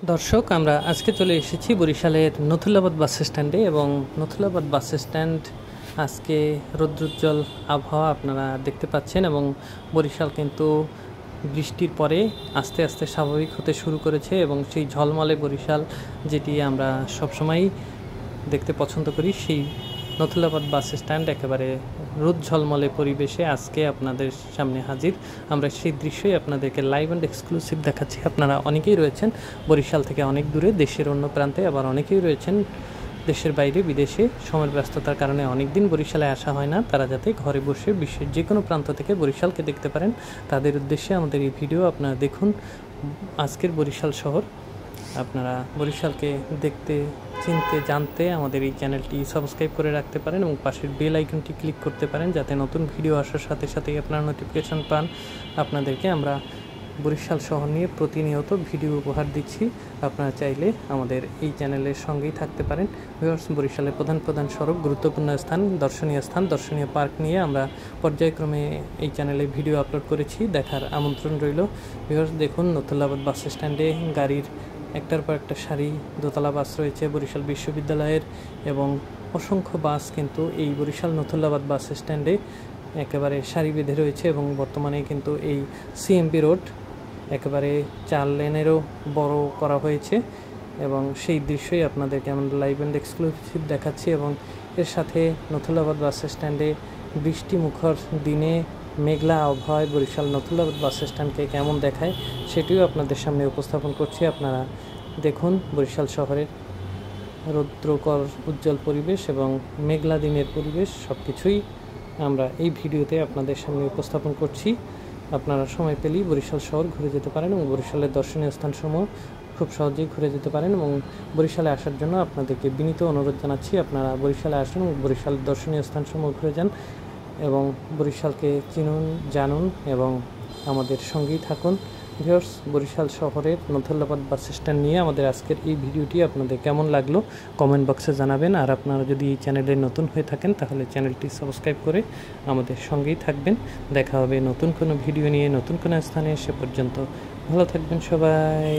দর্শক, আমরা আজকে চলে এসেছি বরিশালের নথুল্লাবাদ বাস স্ট্যান্ডে এবং নথুল্লাবাদ বাস স্ট্যান্ড আজকে রৌদ্রোজ্জ্বল আবহাওয়া আপনারা দেখতে পাচ্ছেন এবং বরিশাল কিন্তু বৃষ্টির পরে আস্তে আস্তে স্বাভাবিক হতে শুরু করেছে এবং সেই ঝলমলে বরিশাল যেটি আমরা সবসময়ই দেখতে পছন্দ করি, সেই নথুল্লাবাদ বাস স্ট্যান্ড একেবারে রোদ ঝলমলে পরিবেশে আজকে আপনাদের সামনে হাজির। আমরা সেই দৃশ্যই আপনাদেরকে লাইভ অ্যান্ড এক্সক্লুসিভ দেখাচ্ছি। আপনারা অনেকেই রয়েছেন বরিশাল থেকে অনেক দূরে, দেশের অন্য প্রান্তে, আবার অনেকেই রয়েছেন দেশের বাইরে বিদেশে। সময়ের ব্যস্ততার কারণে অনেক দিন বরিশালে আসা হয় না, তারা যাতে ঘরে বসে বিশ্বের যে কোনো প্রান্ত থেকে বরিশালকে দেখতে পারেন, তাদের উদ্দেশ্যে আমাদের এই ভিডিও। আপনারা দেখুন আজকের বরিশাল শহর। আপনারা বরিশালকে দেখতে, চিনতে, জানতে আমাদের এই চ্যানেলটি সাবস্ক্রাইব করে রাখতে পারেন এবং পাশের বেল আইকনটি ক্লিক করতে পারেন, যাতে নতুন ভিডিও আসার সাথে সাথেই আপনারা নোটিফিকেশন পান। আপনাদেরকে আমরা বরিশাল শহর নিয়ে প্রতিনিয়ত ভিডিও উপহার দিচ্ছি। আপনারা চাইলে আমাদের এই চ্যানেলের সঙ্গেই থাকতে পারেন। ভিউয়ার্স, বরিশালের প্রধান সড়ক, গুরুত্বপূর্ণ স্থান, দর্শনীয় পার্ক নিয়ে আমরা পর্যায়ক্রমে এই চ্যানেলে ভিডিও আপলোড করেছি, দেখার আমন্ত্রণ রইল। ভিউয়ার্স, দেখুন নথুল্লাবাদ বাস স্ট্যান্ডে গাড়ির একটার পর একটা সারি দোতলা বাস রয়েছে বরিশাল বিশ্ববিদ্যালয়ের, এবং অসংখ্য বাস কিন্তু এই বরিশাল নথুল্লাবাদ বাস স্ট্যান্ডে একেবারে সারি বেঁধে রয়েছে এবং বর্তমানে কিন্তু এই সিএমপি রোড একেবারে 4 লেনেরও বড় করা হয়েছে এবং সেই দৃশ্যই আপনাদেরকে আমরা লাইভ অ্যান্ড এক্সক্লুসিভ দেখাচ্ছি। এবং এর সাথে নথুল্লাবাদ বাস স্ট্যান্ডে বৃষ্টিমুখর দিনে মেঘলা আবহাওয়ায় বরিশাল নথুল্লাবাদ বাস স্ট্যান্ডকে কেমন দেখায় সেটিও আপনাদের সামনে উপস্থাপন করছি। আপনারা দেখুন বরিশাল শহরের রৌদ্রকর উজ্জ্বল পরিবেশ এবং মেঘলা দিনের পরিবেশ, সব কিছুই আমরা এই ভিডিওতে আপনাদের সামনে উপস্থাপন করছি। আপনারা সময় পেলেই বরিশাল শহর ঘুরে যেতে পারেন এবং বরিশালের দর্শনীয় স্থানসমূহ খুব সহজেই ঘুরে যেতে পারেন। এবং বরিশালে আসার জন্য আপনাদেরকে বিনীত অনুরোধ জানাচ্ছি, আপনারা বরিশালে আসুন এবং বরিশালের দর্শনীয় স্থানসমূহ ঘুরে যান এবং বরিশালকে চিনুন, জানুন এবং আমাদের সঙ্গেই থাকুন। ভিউয়ার্স, বরিশাল শহরের নথুল্লাবাদ বাস স্ট্যান্ড নিয়ে আমাদের আজকের এই ভিডিওটি আপনাদের কেমন লাগলো কমেন্ট বক্সে জানাবেন। আর আপনারা যদি এই চ্যানেলে নতুন হয়ে থাকেন তাহলে চ্যানেলটি সাবস্ক্রাইব করে আমাদের সঙ্গেই থাকবেন। দেখা হবে নতুন কোনো ভিডিও নিয়ে, নতুন কোনো স্থানে। সে পর্যন্ত ভালো থাকবেন সবাই।